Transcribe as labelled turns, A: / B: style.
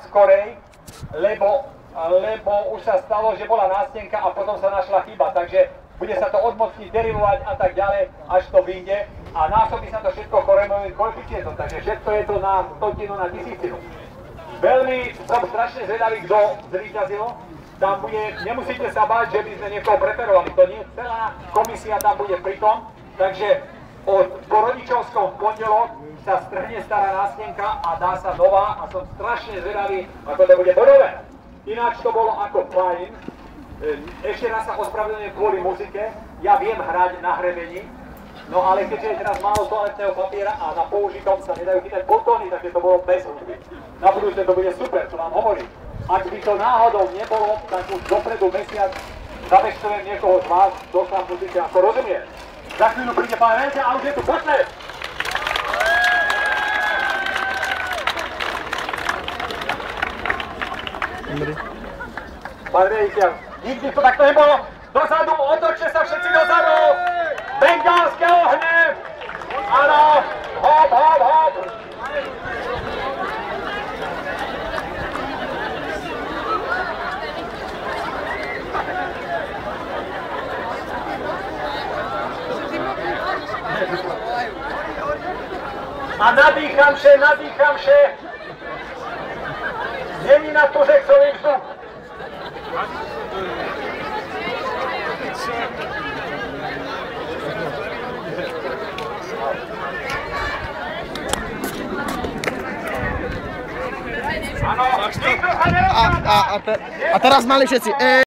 A: skorej, lebo už sa stalo, že bola nástenka a potom sa našla chyba, takže bude sa to odmocniť, derilovať a tak ďalej, až to vyjde a násobí sa to všetko korenovým koeficientom, takže všetko je to na stotinu, na tisícinu. Veľmi som strašne zvedavý, kto zvíťazil. Tam bude, nemusíte sa báť, že by sme niekoho preferovali, to nie, celá komisia tam bude pritom, takže po rodičovskom pondelok sa strhne stará nástenka a dá sa nová a som strašne zvedavý, ako to bude bodové. Ináč to bolo ako fajn. Ešte raz sa ospravedlňujem kvôli muzike, ja viem hrať na hrebení, no ale keďže je teraz málo toaletného papiera a na použitom sa nedajú chytať botóny, takže to bolo bez hudby. Na budúce to bude super, to vám hovorím. Ak by to náhodou nebolo, tak už dopredu mesiac zabeštujem niekoho z vás, kto sa muzike ako rozumie. Za chvíľu príde pán Renka a už je tu počnet! Pán riaditeľ, nikdy to takto nebolo. Dozadu, otočte sa všetci dozadu. Bengálske ohne. Áno, hop, hop, hop. A nadýcham vše. Není na to řekcový vzduch. Ano,
B: a teraz mali všetci.